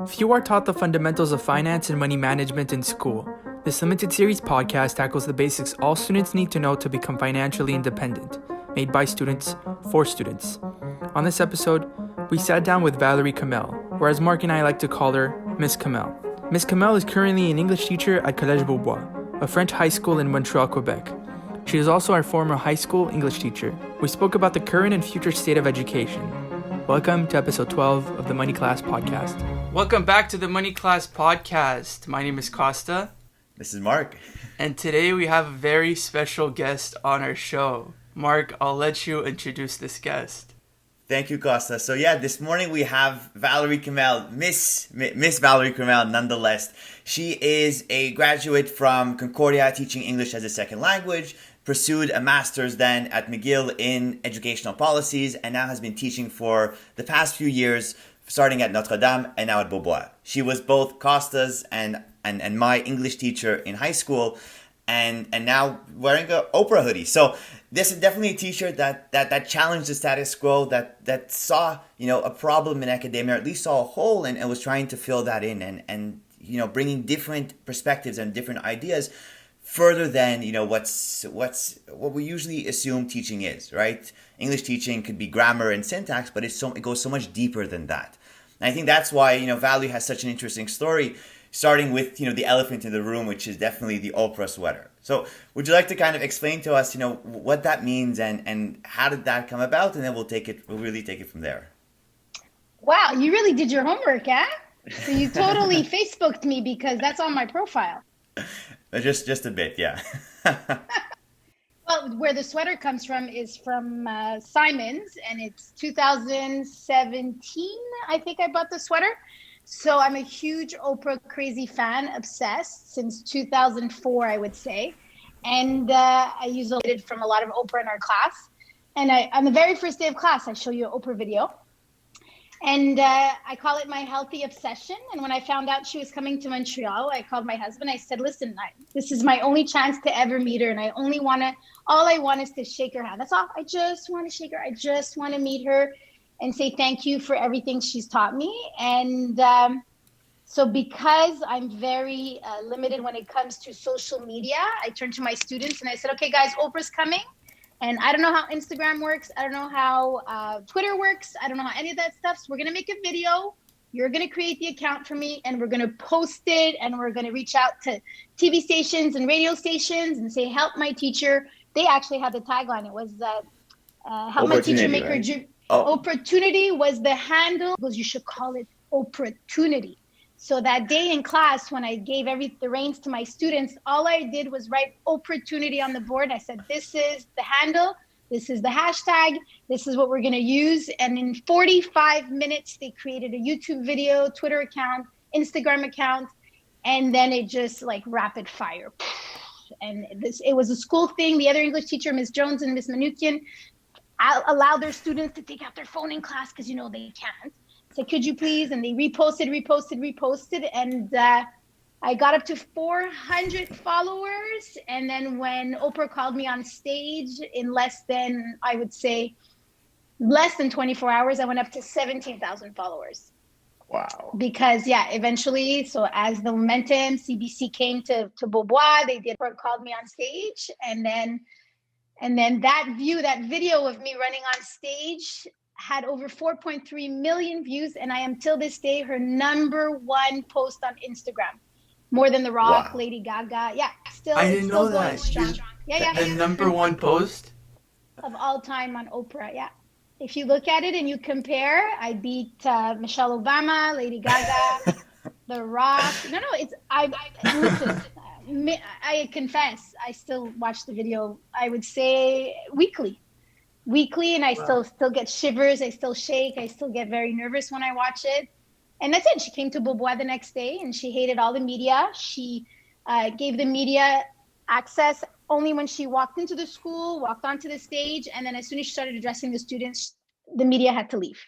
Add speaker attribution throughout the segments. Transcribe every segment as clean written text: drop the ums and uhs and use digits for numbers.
Speaker 1: Few are taught the fundamentals of finance and money management in school. This limited series podcast tackles the basics all students need to know to become financially independent, made by students for students. On this episode, we sat down with Valerie Kamel, or as Marc and I like to call her, Miss Kamel. Miss Kamel is currently an English teacher at Collège Beaubois, a French high school in Montreal, Quebec. She is also our former high school English teacher. We spoke about the current and future state of education. Welcome to episode 12 of the Money Class Podcast. Welcome back to the Money Class Podcast. My name is Kosta.
Speaker 2: This is Marc.
Speaker 1: And today we have a very special guest on our show. Marc, I'll let you introduce this guest.
Speaker 2: Thank you, Kosta. So this morning we have Valerie Kamel, Miss Valerie Kamel nonetheless. She is a graduate from Concordia teaching English as a second language, pursued a master's then at McGill in educational policies, and now has been teaching for the past few years, starting at Notre Dame and now at Beaubois. She was both Kosta's and my English teacher in high school, and now wearing an Oprah hoodie. So this is definitely a teacher that challenged the status quo, that saw a problem in academia, or at least saw a hole and was trying to fill that in, and bringing different perspectives and different ideas further than what we usually assume teaching is, right? English teaching could be grammar and syntax, but it goes so much deeper than that. And I think that's why Valerie has such an interesting story, starting with the elephant in the room, which is definitely the Oprah sweater. So would you like to kind of explain to us what that means and how did that come about, and then we'll really take it from there.
Speaker 3: Wow, you really did your homework, huh? So you totally Facebooked me because that's on my profile.
Speaker 2: Just a bit, yeah.
Speaker 3: Well, where the sweater comes from is from Simon's, and it's 2017, I think I bought the sweater. So I'm a huge Oprah crazy fan, obsessed since 2004, I would say. And I use it from a lot of Oprah in our class. And on the very first day of class, I show you an Oprah video. And I call it my healthy obsession. And when I found out she was coming to Montreal, I called my husband. I said, listen, this is my only chance to ever meet her. And all I want is to shake her hand. That's all. I just want to shake her. I just want to meet her and say thank you for everything she's taught me. And so because I'm very limited when it comes to social media, I turned to my students and I said, okay, guys, Oprah's coming. And I don't know how Instagram works. I don't know how Twitter works. I don't know how any of that stuff. So we're going to make a video. You're going to create the account for me, and we're going to post it, and we're going to reach out to TV stations and radio stations and say, help my teacher. They actually had the tagline. It was, help my teacher make her dream. Opportunity was the handle. Because you should call it Opportunity. So that day in class, when I gave the reins to my students, all I did was write Opportunity on the board. I said, this is the handle. This is the hashtag. This is what we're going to use. And in 45 minutes, they created a YouTube video, Twitter account, Instagram account. And then it just like rapid fire. And it was a school thing. The other English teacher, Ms. Jones and Ms. Manukian, allowed their students to take out their phone in class because, they can't. So could you please? And they reposted. And I got up to 400 followers. And then when Oprah called me on stage in less than 24 hours, I went up to 17,000 followers.
Speaker 2: Wow.
Speaker 3: Because eventually, so as the momentum, CBC came to Beaubois, Oprah called me on stage. And then that video of me running on stage had over 4.3 million views, and I am till this day her number one post on Instagram, more than The Rock, wow. Lady Gaga.
Speaker 1: I didn't know that. The number one post
Speaker 3: of all time on Oprah. If you look at it and you compare, I beat Michelle Obama, Lady Gaga, The Rock. Listen. I confess, I still watch the video. I would say weekly, and I still get shivers. I still shake. I still get very nervous when I watch it. And that's it. She came to Beaubois the next day, and she hated all the media. She gave the media access only when she walked into the school, walked onto the stage, and then as soon as she started addressing the students, the media had to leave.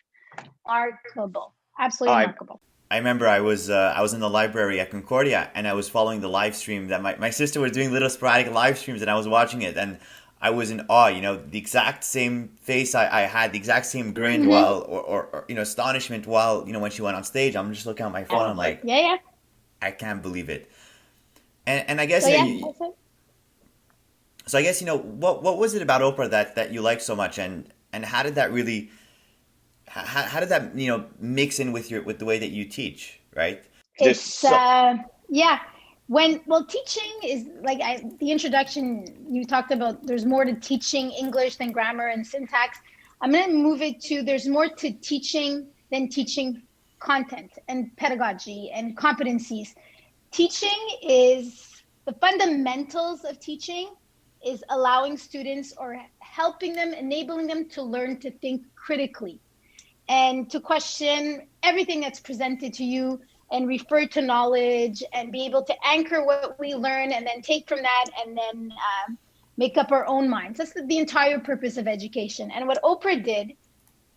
Speaker 3: Remarkable, absolutely remarkable.
Speaker 2: I remember I was in the library at Concordia, and I was following the live stream that my sister was doing, little sporadic live streams, and I was watching it, and I was in awe. The exact same face I had, the exact same grin while, or astonishment while, when she went on stage. I'm just looking at my phone. I'm like,
Speaker 3: yeah.
Speaker 2: I can't believe it. And I guess, so I guess, what was it about Oprah that you liked so much, and how did that really, how did that, mix in with the way that you teach, right?
Speaker 3: It's, teaching is like the introduction you talked about, there's more to teaching English than grammar and syntax. I'm going to move it to, there's more to teaching than teaching content and pedagogy and competencies. Teaching is the fundamentals of teaching is allowing students or helping them, enabling them to learn to think critically and to question everything that's presented to you and refer to knowledge and be able to anchor what we learn and then take from that and then make up our own minds. That's the entire purpose of education. And what Oprah did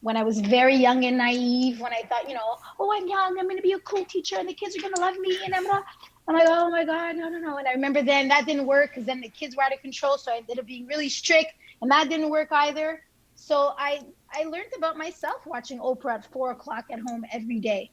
Speaker 3: when I was very young and naive, when I thought, I'm young, I'm going to be a cool teacher and the kids are going to love me and I'm like, oh my God, no. And I remember then that didn't work because then the kids were out of control. So I ended up being really strict and that didn't work either. So I learned about myself watching Oprah at 4:00 at home every day.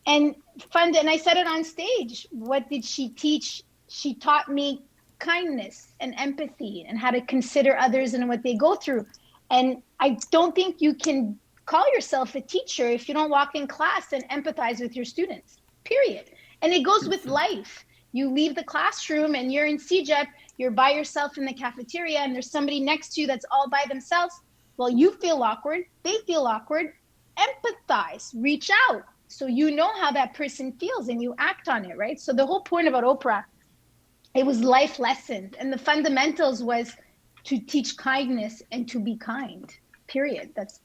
Speaker 3: And I said it on stage. What did she teach? She taught me kindness and empathy and how to consider others and what they go through. And I don't think you can call yourself a teacher if you don't walk in class and empathize with your students, period. And it goes with life. You leave the classroom and you're in CEGEP, you're by yourself in the cafeteria and there's somebody next to you that's all by themselves. Well, you feel awkward, they feel awkward, empathize, reach out. So you know how that person feels and you act on it, right? So the whole point about Oprah, it was life lessons. And the fundamentals was to teach kindness and to be kind, period. That's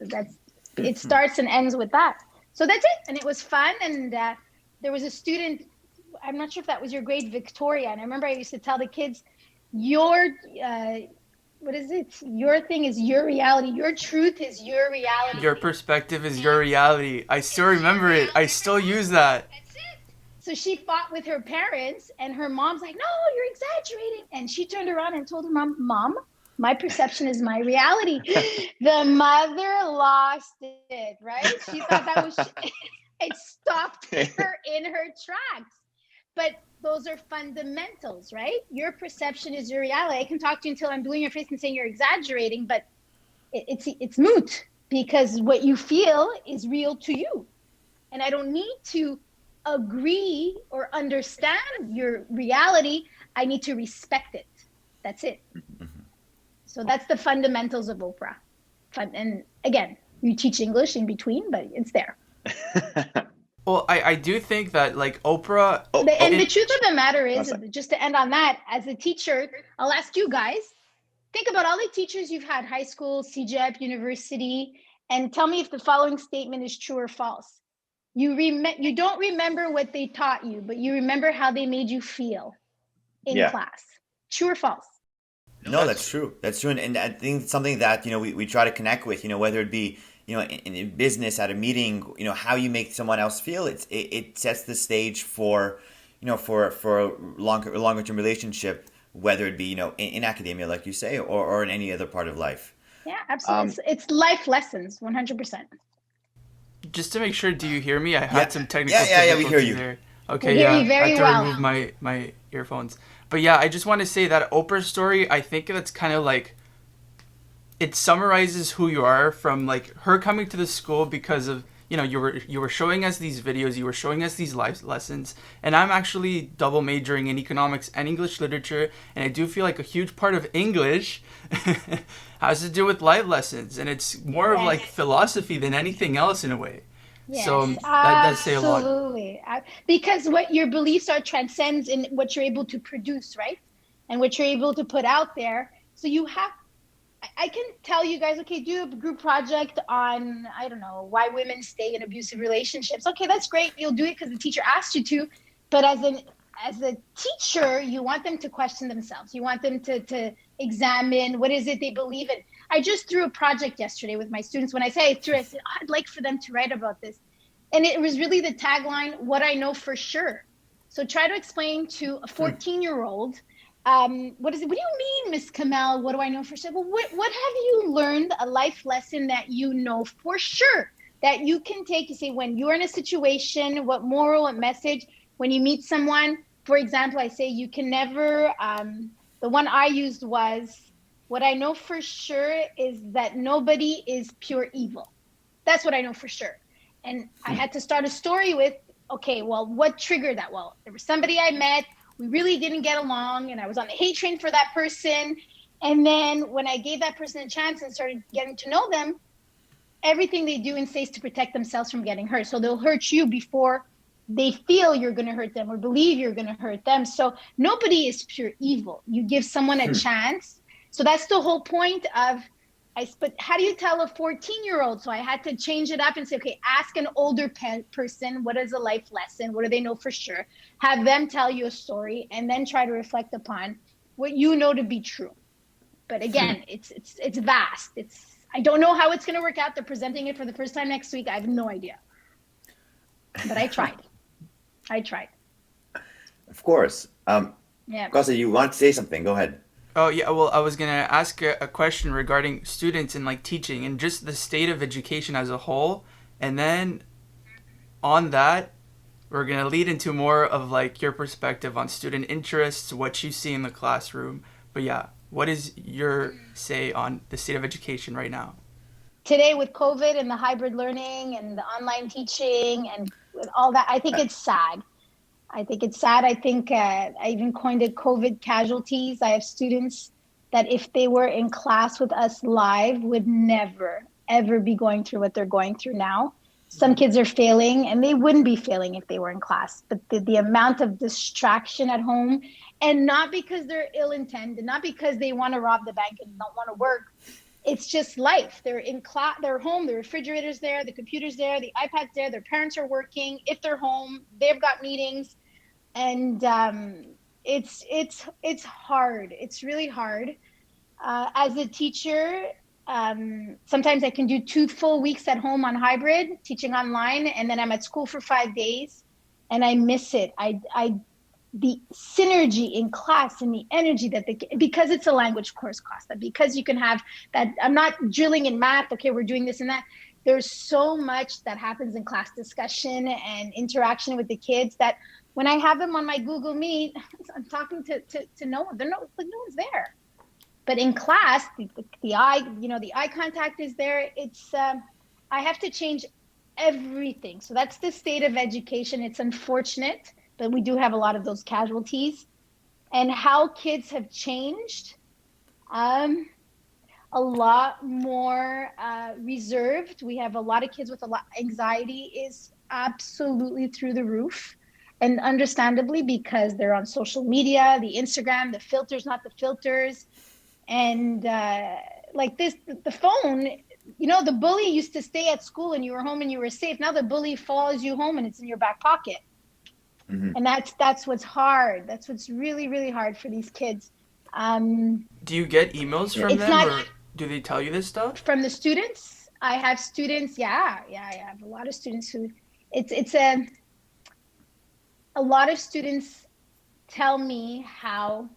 Speaker 3: it starts and ends with that. So that's it. And it was fun. And there was a student, I'm not sure if that was your grade, Victoria. And I remember I used to tell the kids, your thing is your reality. Your truth is your reality.
Speaker 1: Your perspective is your reality. I still remember it. I still use that.
Speaker 3: That's it. So she fought with her parents and her mom's like, no, you're exaggerating. And she turned around and told her mom, my perception is my reality. The mother lost it, right? She thought that was, it stopped her in her tracks. But those are fundamentals, right? Your perception is your reality. I can talk to you until I'm blue in your face and saying you're exaggerating, but it's moot because what you feel is real to you. And I don't need to agree or understand your reality. I need to respect it. That's it. So that's the fundamentals of Oprah. And again, you teach English in between, but it's there.
Speaker 1: Well, I do think that like Oprah...
Speaker 3: The truth of the matter is, just to end on that, as a teacher, I'll ask you guys, think about all the teachers you've had, high school, CEGEP, university, and tell me if the following statement is true or false. You don't remember what they taught you, but you remember how they made you feel in class. True or false?
Speaker 2: No, that's true. That's true. And I think it's something that, we try to connect with, whether it be, in business, at a meeting, how you make someone else feel. It sets the stage for, for a longer term relationship, whether it be, in academia, like you say, or in any other part of life.
Speaker 3: Yeah, absolutely. It's life lessons, 100%.
Speaker 1: Just to make sure, do you hear me? I had some technical
Speaker 2: difficulties
Speaker 1: we hear you. There. Okay, yeah.
Speaker 3: You very
Speaker 1: I had to
Speaker 3: well.
Speaker 1: remove my earphones. But yeah, I just want to say that Oprah Story, I think that's kind of like, it summarizes who you are from like her coming to the school because of, you were showing us these videos, you were showing us these life lessons, and I'm actually double majoring in economics and English literature, and I do feel like a huge part of English has to do with life lessons, and it's more of like philosophy than anything else in a way.
Speaker 3: Yes,
Speaker 1: so that does say a lot.
Speaker 3: Absolutely. Because what your beliefs are transcends in what you're able to produce, right? And what you're able to put out there. So I can tell you guys, okay, do a group project on, I don't know, why women stay in abusive relationships. Okay, that's great. You'll do it because the teacher asked you to. But as a teacher, you want them to question themselves. You want them to examine what is it they believe in. I just threw a project yesterday with my students. When I said, I'd like for them to write about this. And it was really the tagline, what I know for sure. So try to explain to a 14-year-old what is it? What do you mean, Miss Kamel? What do I know for sure? Well, what have you learned, a life lesson that you know for sure that you can take to say when you're in a situation, what moral, what message, when you meet someone, for example, I say you can never, the one I used was, what I know for sure is that nobody is pure evil. That's what I know for sure. And I had to start a story with, okay, well, what triggered that? Well, there was somebody I met, we really didn't get along, and I was on the hate train for that person. And then when I gave that person a chance and started getting to know them, everything they do and say is to protect themselves from getting hurt. So they'll hurt you before they feel you're going to hurt them or believe you're going to hurt them. So nobody is pure evil. You give someone a chance. So that's the whole point of, but how do you tell a 14-year-old? So I had to change it up and say, okay, ask an older person, what is a life lesson? What do they know for sure? Have them tell you a story and then try to reflect upon what you know to be true. But again, it's vast. I don't know how it's going to work out. They're presenting it for the first time next week. I have no idea. But I tried.
Speaker 2: Of course.
Speaker 3: Yeah.
Speaker 2: Kosta, you want to say something? Go ahead.
Speaker 1: Oh, yeah. Well, I was going to ask a question regarding students and like teaching and just the state of education as a whole. And then on that, we're going to lead into more of like your perspective on student interests, what you see in the classroom. But yeah, what is your say on the state of education right now?
Speaker 3: Today with COVID and the hybrid learning and the online teaching and with all that, I think it's sad. I think I even coined it COVID casualties. I have students that if they were in class with us live would never, ever be going through what they're going through now. Some kids are failing and they wouldn't be failing if they were in class. But the amount of distraction at home, and not because they're ill-intended, not because they want to rob the bank and don't want to work. It's just life. They're in class, they're home, the refrigerator's there, the computer's there, the iPad's there, their parents are working. If they're home, they've got meetings. And it's hard. It's really hard. As a teacher, sometimes I can do 2 full weeks at home on hybrid, teaching online, and then I'm at school for 5 days, and I miss it. The synergy in class and the energy because it's a language course, Kosta, because you can have that. I'm not drilling in math. Okay, we're doing this and that. There's so much that happens in class discussion and interaction with the kids that when I have them on my Google Meet, I'm talking to no one. No one's there. But in class, the eye contact is there. It's I have to change everything. So that's the state of education. It's unfortunate, but we do have a lot of those casualties. And how kids have changed, a lot more reserved. We have a lot of kids with a lot anxiety is absolutely through the roof. And understandably, because they're on social media, the Instagram, the filters, not the filters. And like this, the phone, the bully used to stay at school and you were home and you were safe. Now the bully follows you home and it's in your back pocket. Mm-hmm. And that's what's hard. That's what's really, really hard for these kids.
Speaker 1: Do you get emails from them or do they tell you this stuff?
Speaker 3: From the students? I have students. Yeah. I have a lot of students who a lot of students tell me how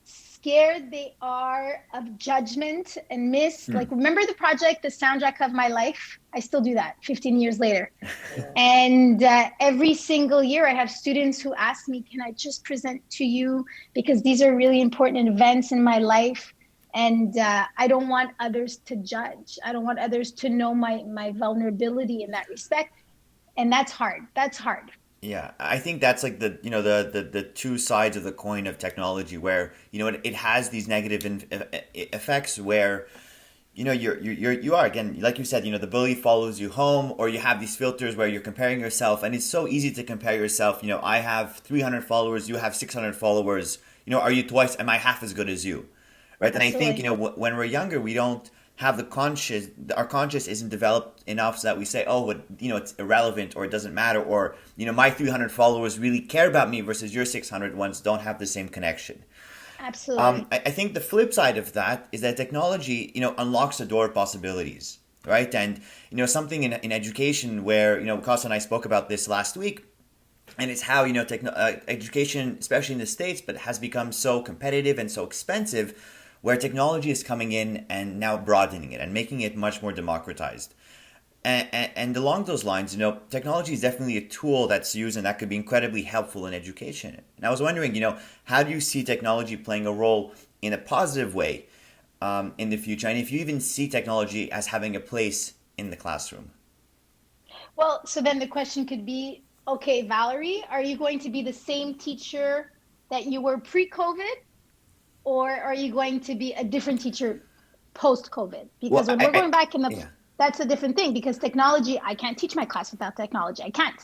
Speaker 3: scared they are of judgment and like, remember the project, The Soundtrack of My Life? I still do that 15 years later. And every single year I have students who ask me, can I just present to you? Because these are really important events in my life. And I don't want others to judge. I don't want others to know my vulnerability in that respect. And that's hard.
Speaker 2: Yeah, I think that's like the two sides of the coin of technology, where it has these negative effects where you are, again, like you said, the bully follows you home, or you have these filters where you're comparing yourself, and it's so easy to compare yourself. I have 300 followers, you have 600 followers. Are you twice? Am I half as good as you? Right? Absolutely. And I think when we're younger, we don't have our conscious isn't developed enough so that we say, it's irrelevant, or it doesn't matter, or my 300 followers really care about me versus your 600 ones don't have the same connection.
Speaker 3: Absolutely.
Speaker 2: I think the flip side of that is that technology unlocks a door of possibilities, right? And something in education where Kosta and I spoke about this last week and it's how education, especially in the States, but has become so competitive and so expensive, where technology is coming in and now broadening it and making it much more democratized. And along those lines, technology is definitely a tool that's used and that could be incredibly helpful in education. And I was wondering, how do you see technology playing a role in a positive way in the future? And if you even see technology as having a place in the classroom?
Speaker 3: Well, so then the question could be, okay, Valerie, are you going to be the same teacher that you were pre-COVID? Or are you going to be a different teacher post-COVID? Because when we're going back in the, that's a different thing, because technology, I can't teach my class without technology. I can't.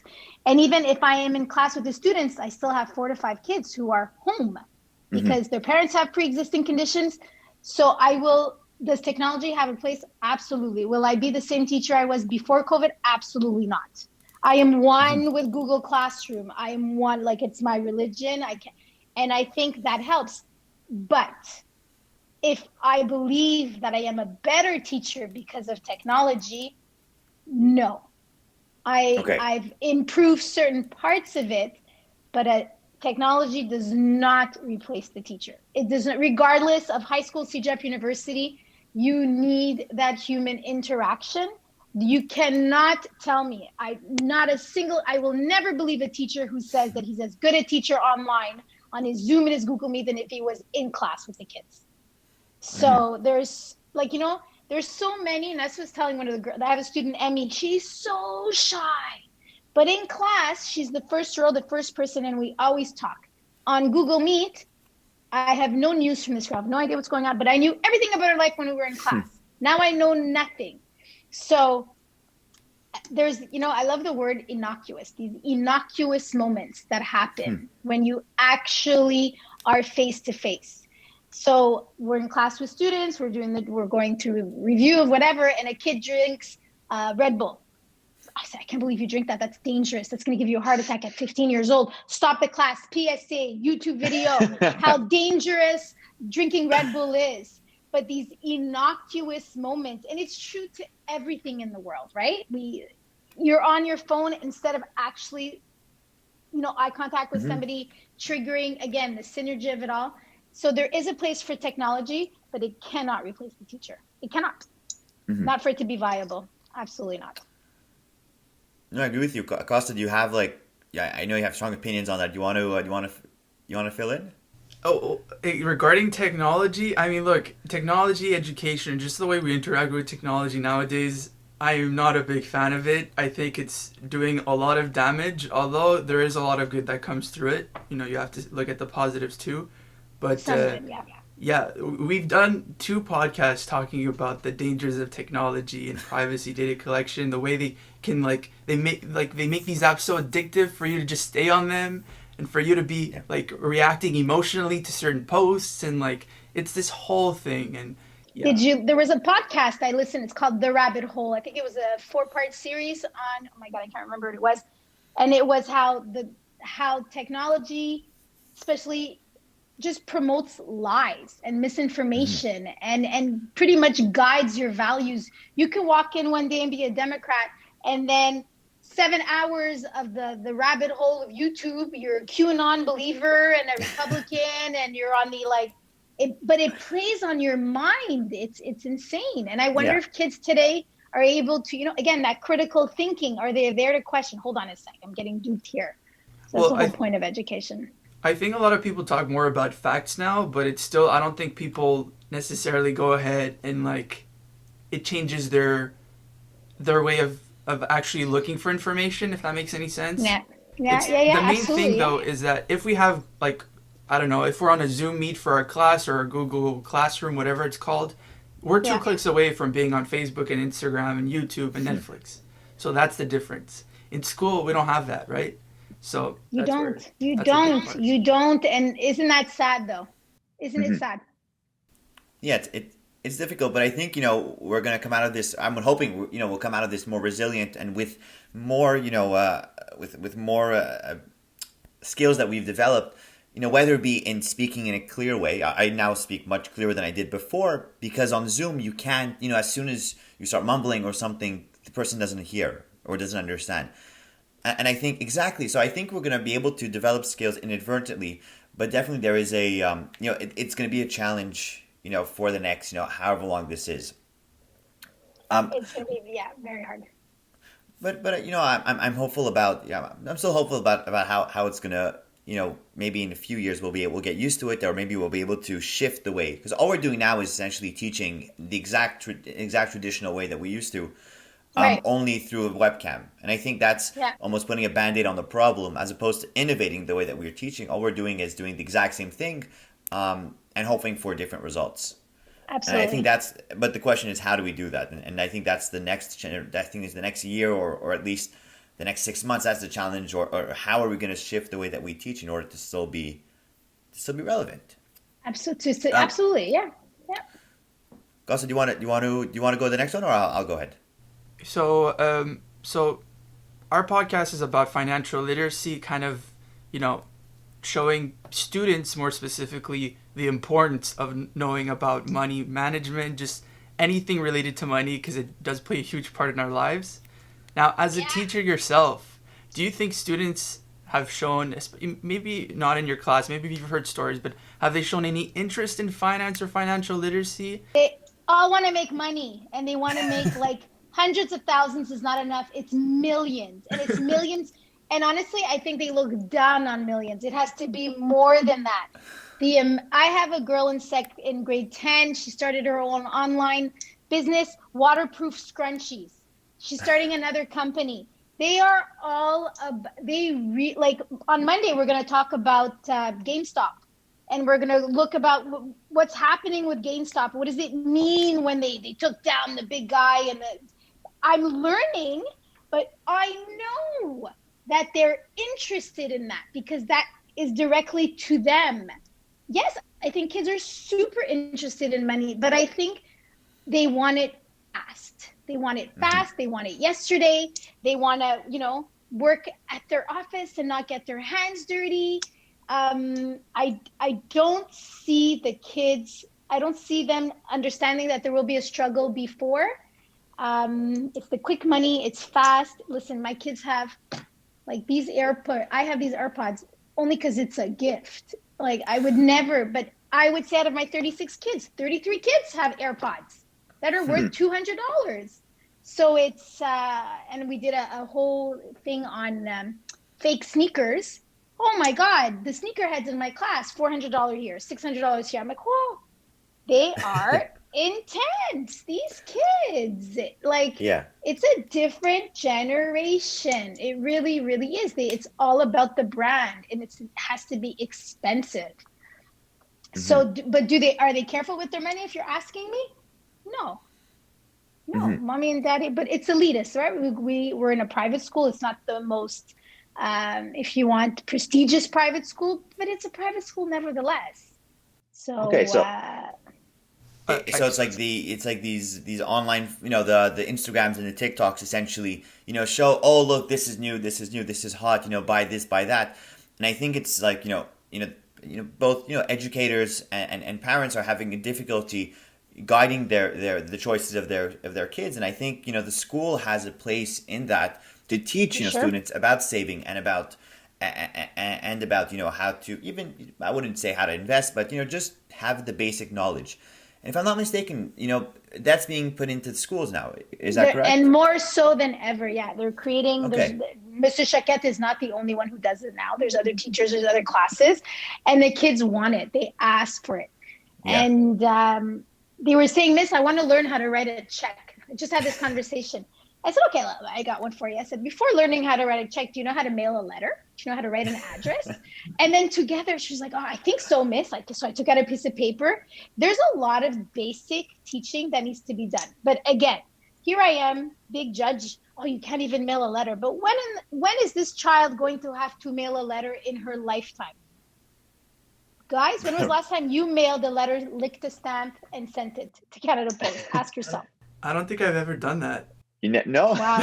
Speaker 3: And even if I am in class with the students, I still have 4 to 5 kids who are home because their parents have pre-existing conditions. So does technology have a place? Absolutely. Will I be the same teacher I was before COVID? Absolutely not. I am one with Google Classroom. I am one, like it's my religion. And I think that helps. But if I believe that I am a better teacher because of technology, no. I've improved certain parts of it, but technology does not replace the teacher. It doesn't, regardless of high school, CEGEP, university, you need that human interaction. You cannot tell me, I will never believe a teacher who says that he's as good a teacher online on his Zoom and his Google Meet than if he was in class with the kids. So there's there's so many, and that's what I was telling one of the girls. I have a student, Emmy, she's so shy. But in class, she's the first row, the first person, and we always talk. On Google Meet, I have no news from this girl. I have no idea what's going on, but I knew everything about her life when we were in class. Now I know nothing. So there's, I love the word innocuous, these innocuous moments that happen when you actually are face to face. So we're in class with students, we're going through review of whatever, and a kid drinks Red Bull. I said, I can't believe you drink that. That's dangerous. That's going to give you a heart attack at 15 years old. Stop the class. PSA, YouTube video, how dangerous drinking Red Bull is. But these innocuous moments, and it's true to everything in the world, right? You're on your phone instead of actually, eye contact with somebody, triggering, again, the synergy of it all. So there is a place for technology, but it cannot replace the teacher. It cannot. Not for it to be viable. Absolutely not.
Speaker 2: No, I agree with you, Kosta. Do you have I know you have strong opinions on that. Do you want to fill in?
Speaker 1: Regarding technology, I mean, look, technology, education, just the way we interact with technology nowadays, I am not a big fan of it. I think it's doing a lot of damage, although there is a lot of good that comes through it. You have to look at the positives too. But yeah, we've done 2 podcasts talking about the dangers of technology and privacy data collection, the way they can they make these apps so addictive for you to just stay on them and for you to be reacting emotionally to certain posts, and it's this whole thing. And
Speaker 3: there was a podcast I listened, it's called The Rabbit Hole. I think it was a 4-part series on, oh my God, I can't remember what it was. And it was how technology, especially, just promotes lies and misinformation and pretty much guides your values. You can walk in one day and be a Democrat, and then 7 hours of the rabbit hole of YouTube, you're a QAnon believer and a Republican, and you're on the but it plays on your mind. It's insane. And I wonder if kids today are able to, again, that critical thinking, are they there to question, hold on a sec, I'm getting duped here. So that's the whole point of education.
Speaker 1: I think a lot of people talk more about facts now, but it's still, I don't think people necessarily go ahead and it changes their way of actually looking for information, if that makes any sense.
Speaker 3: Yeah. The
Speaker 1: main thing though is that if we have I don't know, if we're on a Zoom meet for our class or a Google Classroom, whatever it's called, we're 2 clicks away from being on Facebook and Instagram and YouTube and Netflix. So that's the difference. In school, we don't have that, right? So
Speaker 3: you don't, and isn't that sad though? Isn't it sad?
Speaker 2: Yeah, it's difficult, but I think we're gonna come out of this. I'm hoping we'll come out of this more resilient and with more with more skills that we've developed. Whether it be in speaking in a clear way. I now speak much clearer than I did before, because on Zoom you can't. As soon as you start mumbling or something, the person doesn't hear or doesn't understand. And I think exactly. So I think we're going to be able to develop skills inadvertently, but definitely there is a it's going to be a challenge, for the next, however long this is.
Speaker 3: It's going to be, yeah, very hard.
Speaker 2: But I'm hopeful about, I'm still hopeful about how it's gonna, maybe in a few years we'll get used to it, or maybe we'll be able to shift the way, because all we're doing now is essentially teaching the exact traditional way that we used to,
Speaker 3: Right.
Speaker 2: only through a webcam. And I think that's
Speaker 3: Yeah.
Speaker 2: almost putting a band-aid on the problem, as opposed to innovating the way that we're teaching. All we're doing is doing the exact same thing, and hoping for different results.
Speaker 3: Absolutely.
Speaker 2: And I think but the question is, how do we do that? And I think that's the next, I think is the next year, or at least the next 6 months. That's the challenge, or how are we going to shift the way that we teach in order to still be relevant?
Speaker 3: Absolutely. Absolutely. Yeah. Yeah.
Speaker 2: Kosta, do you want to go to the next one, or I'll go ahead?
Speaker 1: So, our podcast is about financial literacy, kind of, showing students more specifically the importance of knowing about money management, just anything related to money, because it does play a huge part in our lives. Now, as a teacher yourself, do you think students have shown, maybe not in your class, maybe you've heard stories, but have they shown any interest in finance or financial literacy?
Speaker 3: They all want to make money, and they want to make like hundreds of thousands is not enough. It's millions, and it's millions. And honestly, I think they look down on millions. It has to be more than that. I have a girl in grade 10. She started her own online business, waterproof scrunchies. She's starting another company. They are all like on Monday we're going to talk about GameStop, and we're going to look about what's happening with GameStop. What does it mean when they took down the big guy? I'm learning, but I know that they're interested in that because that is directly to them. Yes, I think kids are super interested in money, but I think they want it fast. They want it fast. They want it yesterday. They want to, work at their office and not get their hands dirty. I don't see the kids. I don't see them understanding that there will be a struggle before. It's the quick money. It's fast. Listen, my kids have like these AirPods. I have these AirPods only because it's a gift. Like I would never, but I would say out of my 36 kids, 33 kids have AirPods that are worth $200. So it's, and we did a whole thing on fake sneakers. Oh my God, the sneakerheads in my class, $400 here, $600 here. I'm like, whoa, they are intense. These kids, like, it's a different generation. It really, really is. It's all about the brand, and it has to be expensive. So, but are they careful with their money? If you're asking me, no, mommy and daddy, but it's elitist, right? We're in a private school. It's not the most, if you want, prestigious private school, but it's a private school nevertheless. So,
Speaker 2: okay, so it's like these online, the Instagrams and the TikToks essentially, show, oh look, this is new, this is hot, buy this, buy that, and I think it's like both educators and parents are having a difficulty guiding the choices of their kids, and I think the school has a place in that to teach students about saving and about how to, even, I wouldn't say how to invest, but just have the basic knowledge. And if I'm not mistaken, that's being put into the schools now. Is that correct?
Speaker 3: And more so than ever, yeah. They're creating, Mr. Chaquette is not the only one who does it now. There's other teachers, there's other classes, and the kids want it. They ask for it. Yeah. And they were saying, Miss, I want to learn how to write a check. I just had this conversation. I said, okay, I got one for you. I said, before learning how to write a check, do you know how to mail a letter? Do you know how to write an address? And then together, she was like, oh, I think so, Miss. So I took out a piece of paper. There's a lot of basic teaching that needs to be done. But again, here I am, big judge. Oh, you can't even mail a letter. But when is this child going to have to mail a letter in her lifetime? Guys, when was the last time you mailed a letter, licked a stamp, and sent it to Canada Post? Ask yourself.
Speaker 1: I don't think I've ever done that.
Speaker 2: No.
Speaker 3: Wow.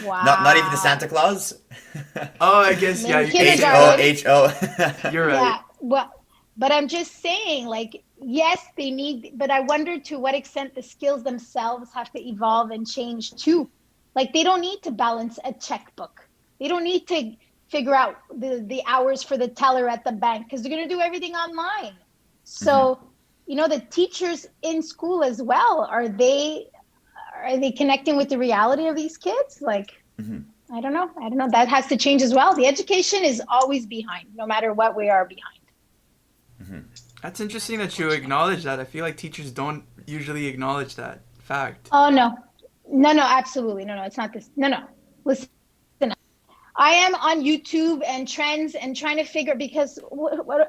Speaker 3: Wow.
Speaker 2: Not even the Santa Claus?
Speaker 1: Oh, I guess, yeah.
Speaker 2: H-O.
Speaker 1: You're right.
Speaker 3: Yeah, well, but I'm just saying, like, yes, they need, but I wonder to what extent the skills themselves have to evolve and change too. Like, they don't need to balance a checkbook. They don't need to figure out the hours for the teller at the bank because they're going to do everything online. So, the teachers in school as well, are they connecting with the reality of these kids? Like, I don't know. That has to change as well. The education is always behind, no matter what we are behind.
Speaker 1: That's interesting that you acknowledge that. I feel like teachers don't usually acknowledge that fact.
Speaker 3: Oh, no, absolutely. No, it's not this. No. Listen, I am on YouTube and trends and trying to figure, because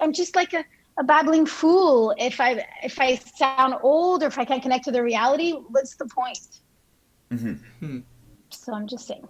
Speaker 3: I'm just like a babbling fool. If I sound old or if I can't connect to the reality, what's the point? So I'm just saying.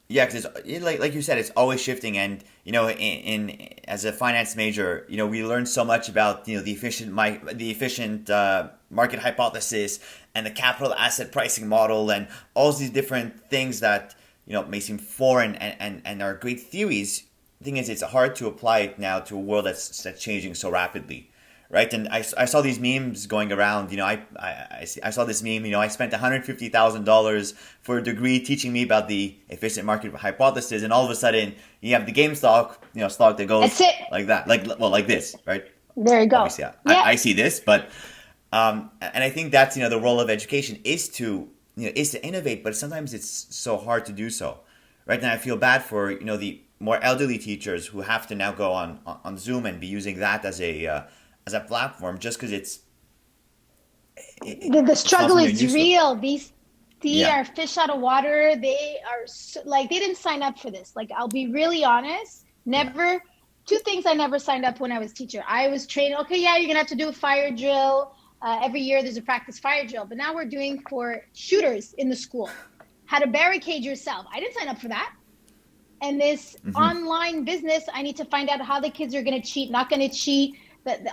Speaker 2: Yeah, because like you said, it's always shifting, and in as a finance major, we learn so much about the efficient market hypothesis and the capital asset pricing model and all these different things that may seem foreign and are great theories. The thing is, it's hard to apply it now to a world that's changing so rapidly. Right, and I saw these memes going around. I saw this meme. I spent $150,000 for a degree teaching me about the efficient market hypothesis, and all of a sudden you have the GameStop, stock that goes like that, like this, right?
Speaker 3: There you go.
Speaker 2: Obviously, I see this, but and I think that's the role of education is to innovate, but sometimes it's so hard to do so, right? And I feel bad for the more elderly teachers who have to now go on Zoom and be using that as a platform, just because
Speaker 3: the struggle is real. These are fish out of water. They are they didn't sign up for this. Like, I'll be really honest. Two things I never signed up when I was teacher. I was trained. Okay, yeah, you're gonna have to do a fire drill. Every year there's a practice fire drill, but now we're doing for shooters in the school, how to barricade yourself. I didn't sign up for that. And this online business, I need to find out how the kids are gonna cheat, not gonna cheat.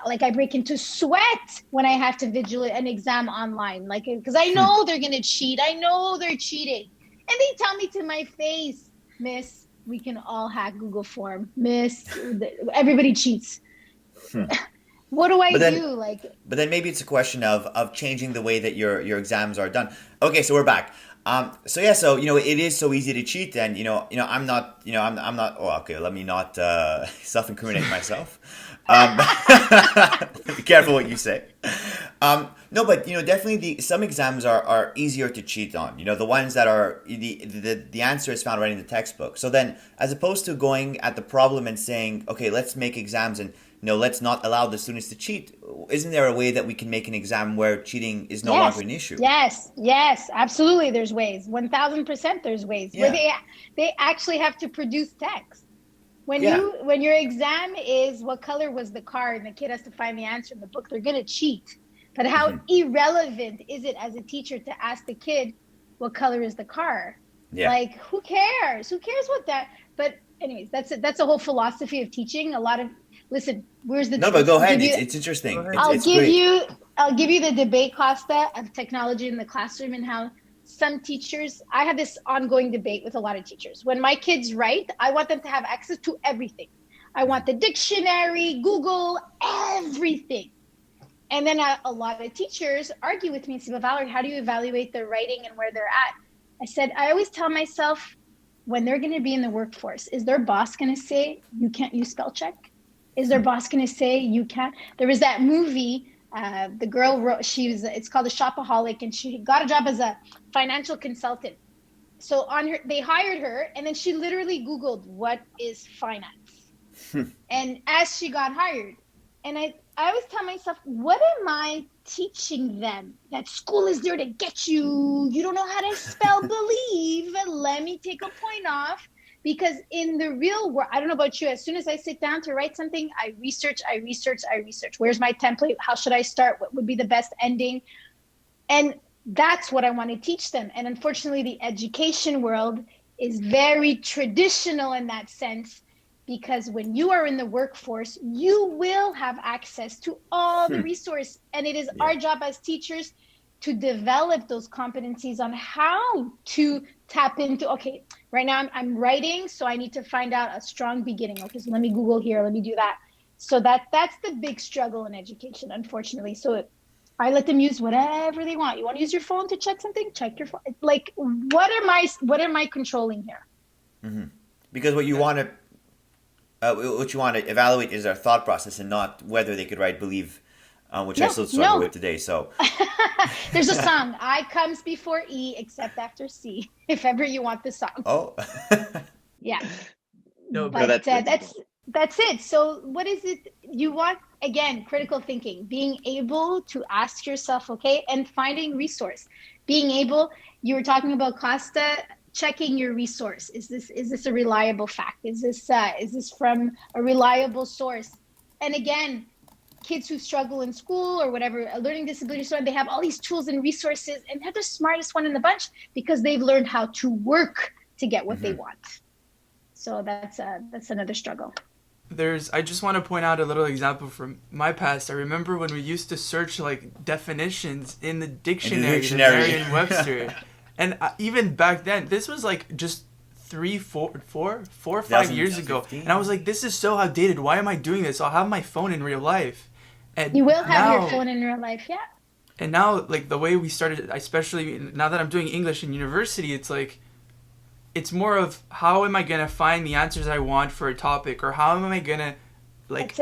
Speaker 3: Like, I break into sweat when I have to vigilate an exam online, because I know they're going to cheat. I know they're cheating. And they tell me to my face, Miss, we can all hack Google Form. Miss, everybody cheats. What do I do?
Speaker 2: But then maybe it's a question of changing the way that your exams are done. Okay, so we're back. So it is so easy to cheat, and I'm not. Oh, okay. Let me not self-incriminate myself. Be careful what you say. No, but definitely some exams are easier to cheat on. The ones that are the answer is found right in the textbook. So then, as opposed to going at the problem and saying, okay, let's make exams and let's not allow the students to cheat. Isn't there a way that we can make an exam where cheating is no longer an issue?
Speaker 3: Yes, absolutely. There's ways. 1000% there's ways where they actually have to produce text. When your exam is what color was the car and the kid has to find the answer in the book, they're going to cheat. But how irrelevant is it as a teacher to ask the kid what color is the car? Yeah. Like, who cares? Who cares what that? But anyways, that's a whole philosophy of teaching. Where's the
Speaker 2: but go ahead. It's interesting.
Speaker 3: I'll give you the debate, Kosta, of technology in the classroom and how some teachers, I have this ongoing debate with a lot of teachers. When my kids write, I want them to have access to everything. I want the dictionary, Google, everything. And then a lot of teachers argue with me and say, well, Valerie, how do you evaluate their writing and where they're at? I said, I always tell myself, when they're going to be in the workforce, is their boss going to say, you can't use spell check? Is their boss going to say, you can't? There was that movie, the girl wrote, it's called The Shopaholic, and she got a job as a financial consultant. So they hired her, and then she literally Googled, what is finance? And as she got hired, and I always tell myself, what am I teaching them? That school is there to get you. You don't know how to spell believe. Let me take a point off. Because in the real world, I don't know about you, as soon as I sit down to write something, I research. Where's my template? How should I start? What would be the best ending? And that's what I want to teach them. And unfortunately, the education world is very traditional in that sense, because when you are in the workforce, you will have access to all the resources. And it is our job as teachers to develop those competencies on how to tap into, okay, right now I'm writing, so I need to find out a strong beginning. Okay, so let me Google here, let me do that. So that's the big struggle in education, unfortunately. So I let them use whatever they want. You want to use your phone to check something? Check your phone. Like, what am I controlling here?
Speaker 2: Because what you want to evaluate is their thought process and not whether they could write believe, which I still struggle with today. So
Speaker 3: there's a song, I comes before E except after C, if ever you want the song.
Speaker 2: Oh.
Speaker 3: Yeah.
Speaker 1: No,
Speaker 3: but that's it. So what is it you want? Again, critical thinking, being able to ask yourself, okay, and finding resource, being able, you were talking about Kosta, checking your resource. Is this a reliable fact? Is this from a reliable source? And again, kids who struggle in school or whatever, a learning disability disorder, they have all these tools and resources, and they're the smartest one in the bunch because they've learned how to work to get what they want. So that's another struggle.
Speaker 1: I just want to point out a little example from my past. I remember when we used to search like definitions in the dictionary, the Merriam-Webster. And even back then, this was like just 4 or 5 years ago. And I was like, this is so outdated. Why am I doing this? I'll have my phone in real life. And
Speaker 3: you will have your phone in real life, yeah.
Speaker 1: And now, like, the way we started, especially now that I'm doing English in university, it's like, it's more of how am I going to find the answers I want for a topic, or how am I going to, like,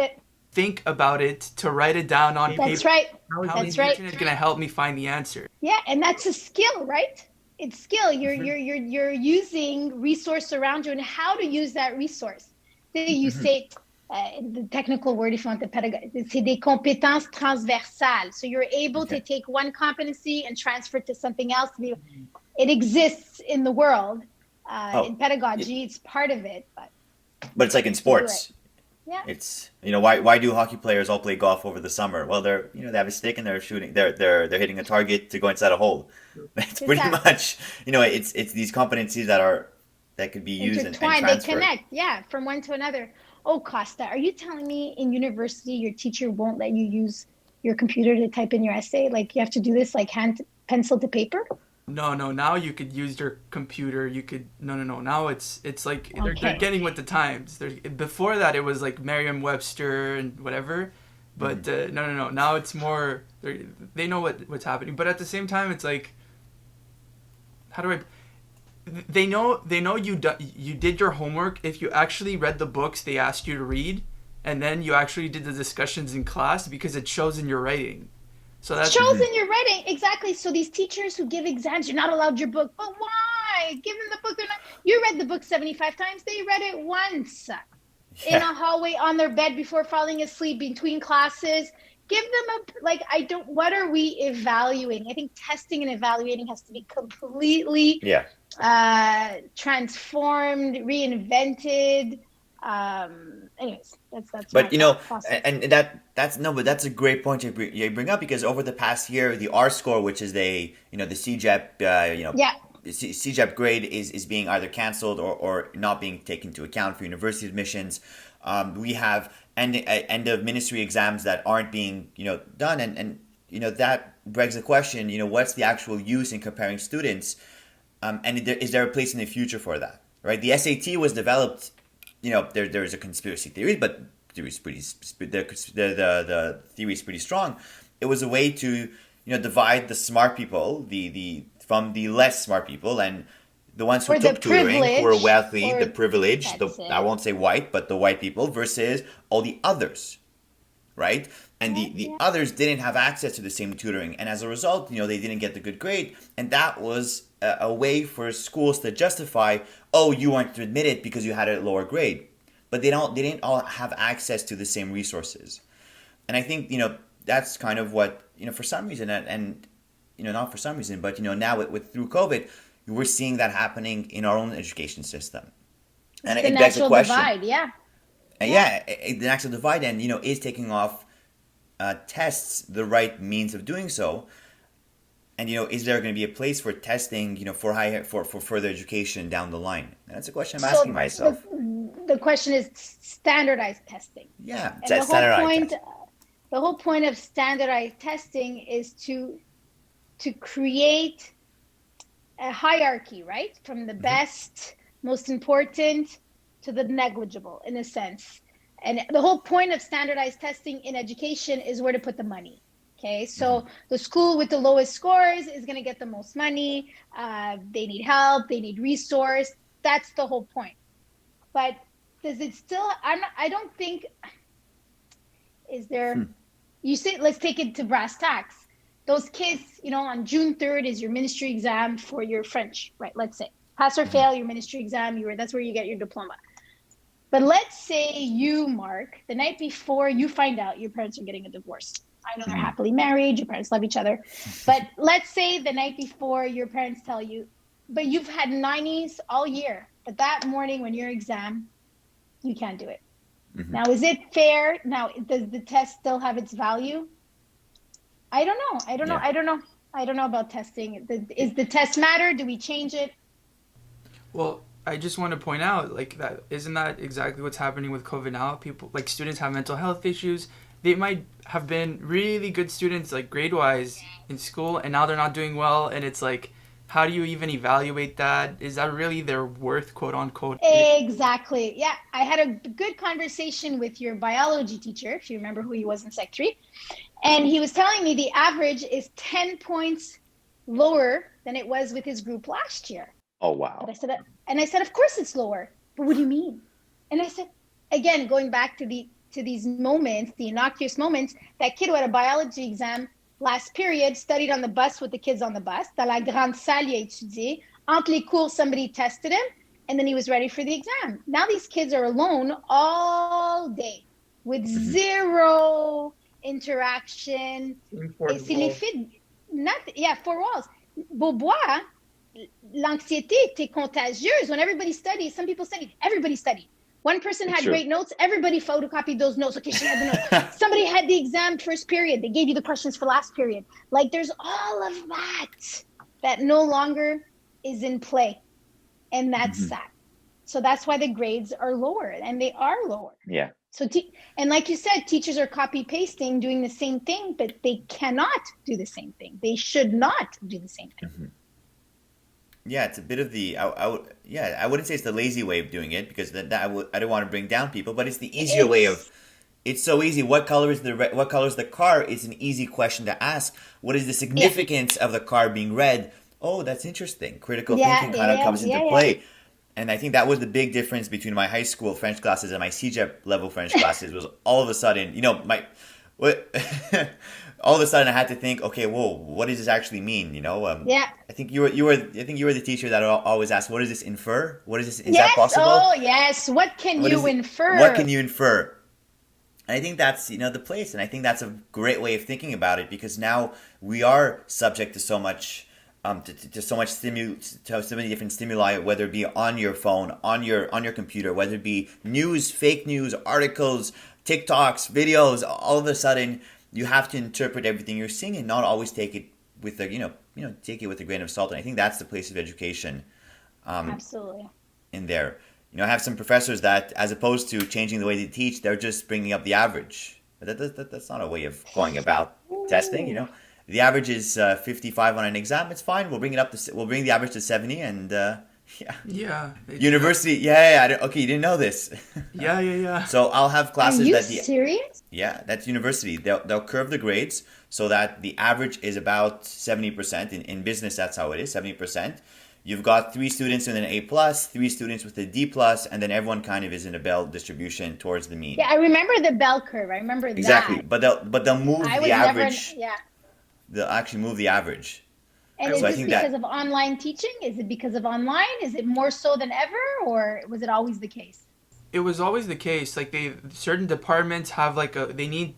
Speaker 1: think about it to write it down on paper.
Speaker 3: That's right.
Speaker 1: How is the internet going to help me find the answer?
Speaker 3: Yeah, and that's a skill, right? It's skill. You're using resource around you and how to use that resource. You say, the technical word, if you want the pedagogy, c'est des compétences transversales. So you're able to take one competency and transfer it to something else. It exists in the world. In pedagogy, it's part of it.
Speaker 2: But it's like in sports.
Speaker 3: Yeah.
Speaker 2: It's, why do hockey players all play golf over the summer? Well, they have a stick and they're shooting. They're hitting a target to go inside a hole. It's pretty much, it's these competencies that could be used and transferred.
Speaker 3: They connect, from one to another. Oh, Kosta, are you telling me in university your teacher won't let you use your computer to type in your essay? Like you have to do this like pencil to paper?
Speaker 1: No. Now you could use your computer. You could no. Now it's like they're getting with the times. Before that, it was like Merriam-Webster and whatever. But no. Now it's more. They know what's happening. But at the same time, it's like, how do I? They know you did your homework if you actually read the books they asked you to read, and then you actually did the discussions in class because it shows in your writing. So that
Speaker 3: shows in your writing, exactly. So these teachers who give exams, you're not allowed your book. But why? Give them the book. You read the book 75 times. They read it once in a hallway on their bed before falling asleep between classes. Give them what are we evaluating? I think testing and evaluating has to be completely transformed, reinvented. Anyways, that's.
Speaker 2: But that's a great point you bring up, because over the past year, the R score, which is the CJEP, CJEP grade is being either canceled or not being taken into account for university admissions. We have end of ministry exams that aren't being done, and that begs the question, what's the actual use in comparing students, and is there a place in the future for that, right? The SAT was developed. There is a conspiracy theory, but the theory is pretty strong. It was a way to divide the smart people from the less smart people, and the ones who took tutoring, who were wealthy, the privileged, I won't say white, but the white people, versus all the others, right? And the others didn't have access to the same tutoring, and as a result, they didn't get the good grade, and that was a way for schools to justify, you weren't admitted because you had a lower grade. But they didn't all have access to the same resources. And I think, that's kind of what, for some reason, and not for some reason, but, now through COVID, we're seeing that happening in our own education system. And it begs the question. Divide, the natural divide, and, is taking off tests the right means of doing so? And, is there going to be a place for testing, for further education down the line? And that's a question I'm asking myself.
Speaker 3: The question is standardized testing.
Speaker 2: Yeah,
Speaker 3: and the whole point of standardized testing is to create a hierarchy, right? From the best, most important to the negligible, in a sense. And the whole point of standardized testing in education is where to put the money. Okay, so the school with the lowest scores is going to get the most money. They need help. They need resource. That's the whole point. But does it still? I don't think. Is there? You say, let's take it to brass tacks. Those kids, on June 3rd is your ministry exam for your French, right? Let's say pass or fail your ministry exam. That's where you get your diploma. But let's say you, Mark, the night before you find out your parents are getting a divorce. I know they're happily married. Your parents love each other. But let's say the night before your parents tell you, but you've had 90s all year. But that morning when your exam, you can't do it. Now, is it fair? Now, does the test still have its value? I don't know. I don't know about testing. Is the test matter? Do we change it?
Speaker 1: Well, I just want to point out, like, that isn't that exactly what's happening with COVID now? People, like, students have mental health issues. They might have been really good students, like, grade-wise in school, and now they're not doing well, and it's like, how do you even evaluate that? Is that really their worth, quote unquote?
Speaker 3: Exactly. Yeah. I had a good conversation with your biology teacher, if you remember who he was in Sec 3. And he was telling me the average is 10 points lower than it was with his group last year.
Speaker 4: Oh, wow.
Speaker 3: But I said, of course it's lower. But what do you mean? And I said, again, going back to these moments, the innocuous moments, that kid who had a biology exam last period studied on the bus with the kids on the bus. Dans la grande salle, il a étudié. Entre les cours, somebody tested him, and then he was ready for the exam. Now these kids are alone all day with zero interaction. C'est les filles, four walls. Beaubois, l'anxiété était contagieuse. When everybody studied, some people studied, everybody studied. One person had great notes. Everybody photocopied those notes. Okay, she had the notes. Somebody had the exam first period. They gave you the questions for last period. Like, there's all of that no longer is in play. And that's sad. So that's why the grades are lower, and they are lower.
Speaker 4: Yeah.
Speaker 3: So, and like you said, teachers are copy pasting, doing the same thing, but they cannot do the same thing. They should not do the same thing.
Speaker 2: Yeah, it's a bit of the I wouldn't say it's the lazy way of doing it, because I don't want to bring down people, but it's the easier way of. It's so easy. What color is the car? It's an easy question to ask. What is the significance of the car being red? Oh, that's interesting. Critical thinking kind of comes into play. And I think that was the big difference between my high school French classes and my CEGEP level French classes. Was all of a sudden, all of a sudden I had to think, okay, whoa, what does this actually mean? I think you were the teacher that always asked, what does this infer? What is this? Is that possible?
Speaker 3: Oh, yes. What can you infer?
Speaker 2: What can you infer? And I think that's, the place. And I think that's a great way of thinking about it, because now we are subject to so much, to so many different stimuli, whether it be on your phone, on your computer, whether it be news, fake news, articles, TikToks, videos. All of a sudden, you have to interpret everything you're seeing and not always take it with take it with a grain of salt. And I think that's the place of education.
Speaker 3: Absolutely.
Speaker 2: In there, I have some professors that, as opposed to changing the way they teach, they're just bringing up the average. But that's not a way of going about testing. The average is 55 on an exam. It's fine. We'll bring the average to 70, and university. Okay, you didn't know this.
Speaker 1: Yeah.
Speaker 2: So I'll have classes
Speaker 3: Are you serious?
Speaker 2: Yeah, that's university. They'll curve the grades so that the average is about 70%. In business, that's how it is, 70%. You've got 3 students with an A+, 3 students with a D+, and then everyone kind of is in a bell distribution towards the mean.
Speaker 3: Yeah, I remember the bell curve. I remember that.
Speaker 2: Exactly, but they'll move the average. They'll actually move the average.
Speaker 3: And is this because of online teaching? Is it because of online? Is it more so than ever, or was it always the case?
Speaker 1: It was always the case. Like, certain departments have they need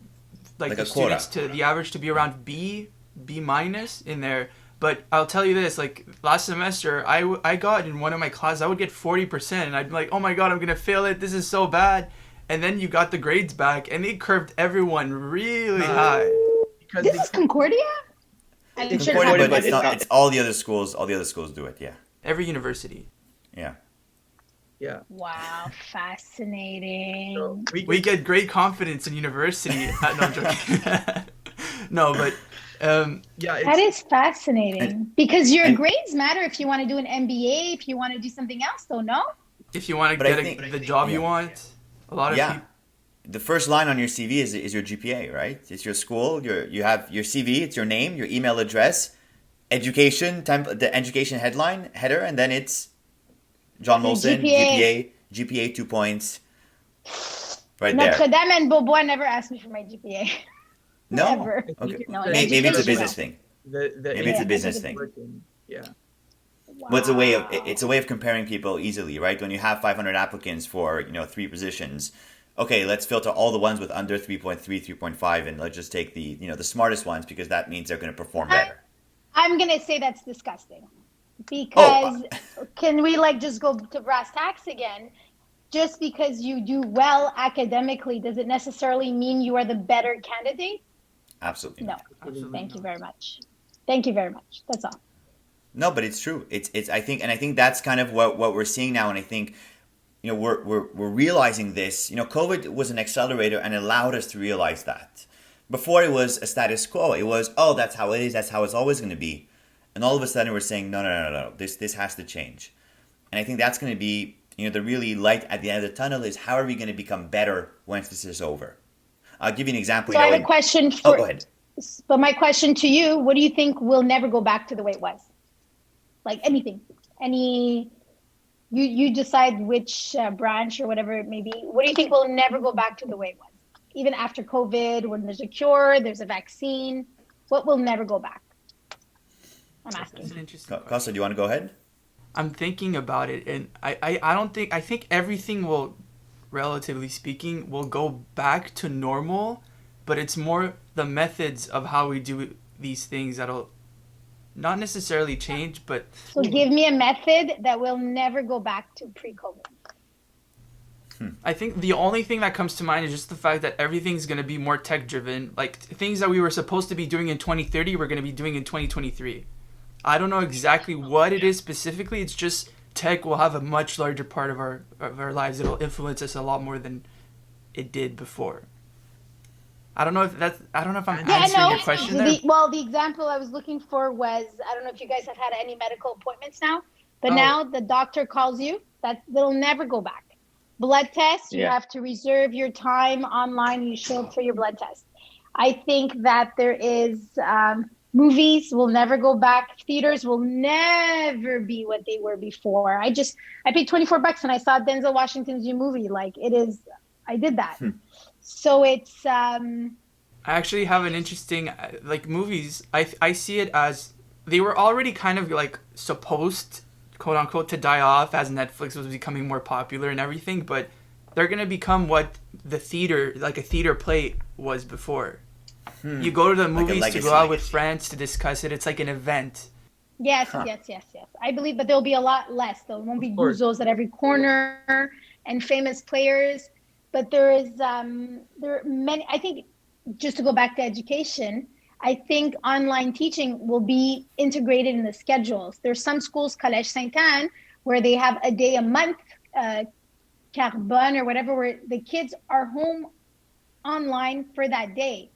Speaker 1: the students the average to be around B minus in there. But I'll tell you this, like, last semester, I got in one of my classes, I would get 40%, and I'd be like, oh my God, I'm going to fail it. This is so bad. And then you got the grades back, and they curved everyone really high.
Speaker 3: This is Concordia?
Speaker 2: Concordia, but it's all the other schools. All the other schools do it, yeah.
Speaker 1: Every university.
Speaker 2: Yeah.
Speaker 1: Yeah.
Speaker 3: Wow, fascinating.
Speaker 1: So we get great confidence in university. No, I'm joking. No, but...
Speaker 3: that is fascinating, because your grades matter if you want to do an MBA, if you want to do something else, though, no?
Speaker 1: If you want to get the job you want, a lot of people.
Speaker 2: The first line on your CV is your GPA, right? It's your school. You have your CV. It's your name, your email address, education, the education header, and then it's John Molson, GPA, GPA 2 points. Right
Speaker 3: Notre
Speaker 2: there.
Speaker 3: Dame and Beaubois never asked me for my GPA.
Speaker 2: No?
Speaker 3: Never.
Speaker 2: Okay.
Speaker 3: No,
Speaker 2: Maybe it's a business
Speaker 3: educational.
Speaker 2: thing.
Speaker 1: The
Speaker 2: Maybe it's a
Speaker 3: Yeah,
Speaker 2: business
Speaker 3: I think
Speaker 2: thing.
Speaker 1: Yeah.
Speaker 2: But
Speaker 3: Wow.
Speaker 2: it's a way of comparing people easily, right? When you have 500 applicants for, 3 positions, okay, let's filter all the ones with under 3.3, 3.5, and let's just take the smartest ones because that means they're going to perform better.
Speaker 3: I'm gonna say that's disgusting.
Speaker 2: Oh,
Speaker 3: Because can we just go to brass tacks again? Just because you do well academically, does it necessarily mean you are the better candidate?
Speaker 2: absolutely
Speaker 3: No.
Speaker 2: not.
Speaker 1: Absolutely
Speaker 3: Thank you
Speaker 1: not.
Speaker 3: very much. Thank you very much. That's all.
Speaker 2: No, but it's true. It's I think that's kind of what we're seeing now, and I think we're realizing this. COVID was an accelerator and allowed us to realize that. Before it was a status quo. It was, oh, that's how it is. That's how it's always going to be. And all of a sudden we're saying, no. This has to change. And I think that's going to be, the really light at the end of the tunnel is how are we going to become better once this is over? I'll give you an example.
Speaker 3: So I have a question
Speaker 2: Oh, go ahead.
Speaker 3: But my question to you, what do you think will never go back to the way it was? Like anything, you decide which branch or whatever it may be. What do you think will never go back to the way it was? Even after COVID, when there's a cure, there's a vaccine, what will never go back? I'm asking.
Speaker 1: That's an interesting question.
Speaker 2: Kosta, do you want to go ahead?
Speaker 1: I'm thinking about it, and I think everything will, relatively speaking, will go back to normal, but it's more the methods of how we do these things that'll not necessarily change, but...
Speaker 3: So give me a method that will never go back to pre-COVID.
Speaker 1: I think the only thing that comes to mind is just the fact that everything's going to be more tech-driven. Like, things that we were supposed to be doing in 2030, we're going to be doing in 2023. I don't know exactly what it is specifically. It's just tech will have a much larger part of our lives. It'll influence us a lot more than it did before. I don't know if I'm answering your question there.
Speaker 3: The example I was looking for was, I don't know if you guys have had any medical appointments now, but now the doctor calls you. They'll never go back. Blood tests, you have to reserve your time online. You show up for your blood test. I think that there is movies will never go back. Theaters will never be what they were before. I paid $24 and I saw Denzel Washington's new movie. I did that. So it's
Speaker 1: I actually have an interesting movies. I see it as they were already kind of supposed, quote unquote, to die off as Netflix was becoming more popular and everything, but they're gonna become what the theater, a theater play, was before. You go to the movies to go out with friends to discuss it. It's like an event.
Speaker 3: Yes. I believe, but there'll be a lot less. There won't be guzos at every corner and famous players. But there are many. I think, just to go back to education, I think online teaching will be integrated in the schedules. There's some schools, Collège Sainte-Anne, where they have a day a month, Carbone or whatever, where the kids are home online for that day.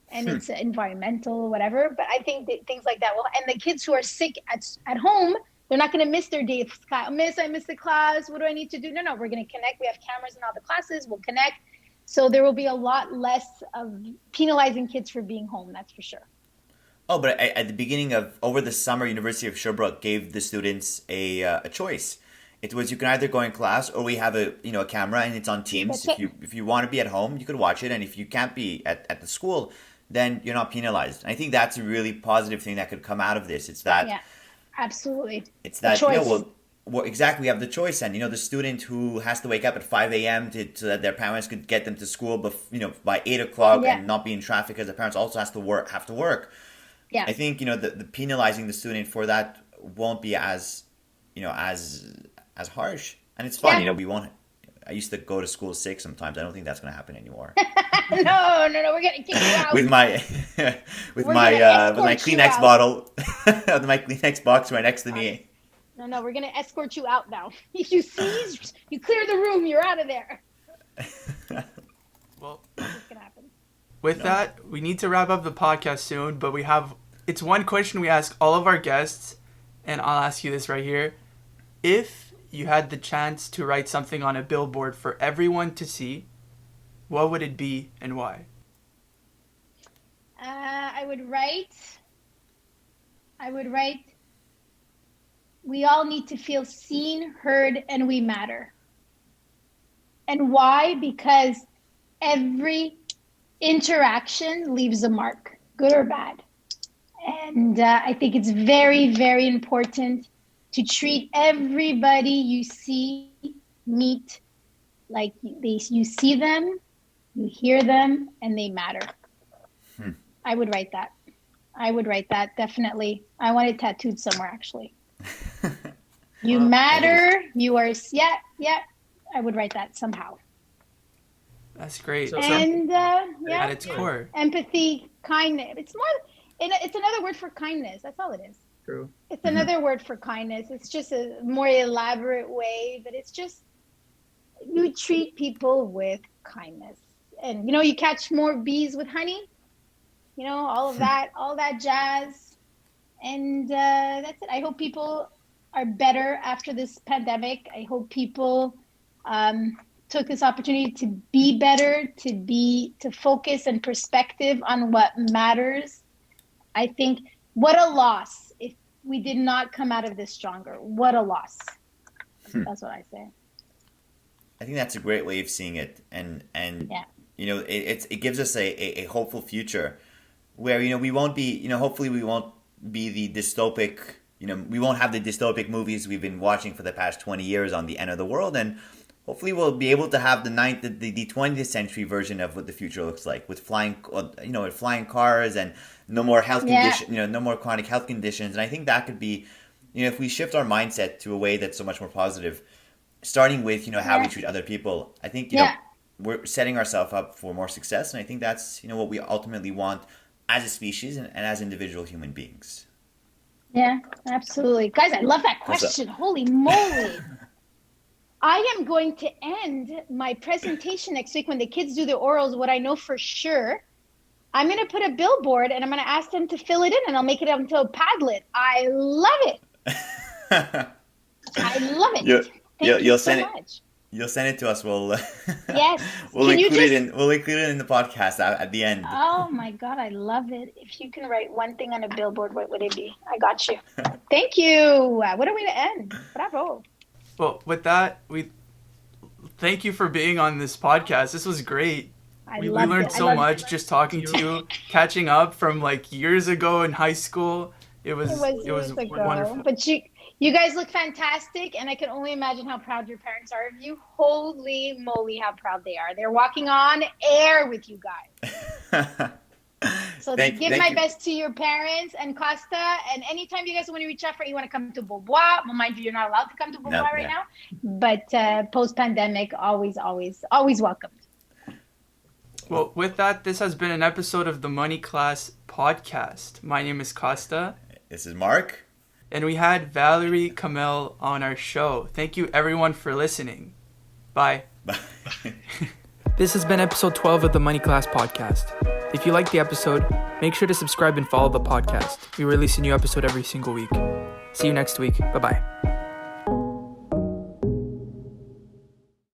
Speaker 3: And it's environmental, whatever. But I think that things like that will, and the kids who are sick at home, they're not going to miss their day of class. I missed the class. What do I need to do? No, we're going to connect. We have cameras in all the classes. We'll connect. So there will be a lot less of penalizing kids for being home. That's for sure.
Speaker 2: Oh, but at the beginning over the summer, University of Sherbrooke gave the students a choice. It was, you can either go in class or we have a camera and it's on Teams. If you want to be at home, you could watch it. And if you can't be at the school, then you're not penalized. And I think that's a really positive thing that could come out of this. It's that...
Speaker 3: Yeah, absolutely.
Speaker 2: It's that, exactly, we have the choice. And, the student who has to wake up at 5 a.m. so that their parents could get them to school by 8 o'clock and not be in traffic because the parents also have to work.
Speaker 3: Yeah.
Speaker 2: I think, the penalizing the student for that won't be as harsh. And it's fun, we won't... I used to go to school sick sometimes. I don't think that's going to happen anymore.
Speaker 3: No, we're going to kick you out.
Speaker 2: with my Kleenex bottle, with my Kleenex box right next to me.
Speaker 3: No, we're going to escort you out now. You sneeze, you clear the room, you're out of there.
Speaker 1: Well,
Speaker 3: what's going to happen?
Speaker 1: With that, we need to wrap up the podcast soon, but it's one question we ask all of our guests, and I'll ask you this right here. If you had the chance to write something on a billboard for everyone to see, what would it be and why?
Speaker 3: I would write, we all need to feel seen, heard, and we matter. And why? Because every interaction leaves a mark, good or bad. And I think it's very, very important to treat everybody you see, meet, like you see them, you hear them, and they matter. I would write that, definitely. I want it tattooed somewhere, actually. You matter, you are, yeah, I would write that somehow.
Speaker 1: That's great.
Speaker 3: And
Speaker 1: at its core,
Speaker 3: empathy, kindness. It's another word for kindness. That's all it is.
Speaker 1: True.
Speaker 3: It's another word for kindness. It's just a more elaborate way, but it's just you treat people with kindness. And you catch more bees with honey. All of that, all that jazz. And that's it. I hope people are better after this pandemic. I hope people took this opportunity to be better, to focus and perspective on what matters. I think what a loss if we did not come out of this stronger. What a loss. That's what I say.
Speaker 2: I think that's a great way of seeing it. And
Speaker 3: yeah.
Speaker 2: It gives us a hopeful future where, we won't be, hopefully we won't be the dystopic, we won't have the dystopic movies we've been watching for the past 20 years on the end of the world. And hopefully we'll be able to have the 20th century version of what the future looks like with flying cars and no more health conditions, no more chronic health conditions. And I think that could be, if we shift our mindset to a way that's so much more positive, starting with, how we treat other people, I think, we're setting ourselves up for more success. And I think that's, what we ultimately want as a species and as individual human beings.
Speaker 3: Yeah, absolutely. Guys, I love that question. Holy moly. I am going to end my presentation next week when the kids do the orals. What I know for sure, I'm going to put a billboard and I'm going to ask them to fill it in and I'll make it up into a Padlet. I love it. I love it. Thank you so much.
Speaker 2: You'll send it to us. We'll
Speaker 3: yes.
Speaker 2: We'll include it in the podcast at the end.
Speaker 3: Oh my God, I love it. If you can write one thing on a billboard, what would it be? I got you. Thank you. What a way to end. Bravo.
Speaker 1: Well, with that, we thank you for being on this podcast. This was great. We learned so much just talking to you, catching up from years ago in high school. It was wonderful.
Speaker 3: But you guys look fantastic, and I can only imagine how proud your parents are of you. Holy moly, how proud they are. They're walking on air with you guys. So give my best to your parents and Kosta. And anytime you guys want to reach out you want to come to Beaubois, well, mind you, you're not allowed to come to Beaubois right now. But post-pandemic, always, always, always welcomed.
Speaker 1: Well, with that, this has been an episode of the Money Class podcast. My name is Kosta.
Speaker 2: This is Marc.
Speaker 1: And we had Valerie Kamel on our show. Thank you, everyone, for listening. Bye.
Speaker 2: Bye.
Speaker 1: This has been episode 12 of the Money Class podcast. If you liked the episode, make sure to subscribe and follow the podcast. We release a new episode every single week. See you next week. Bye-bye.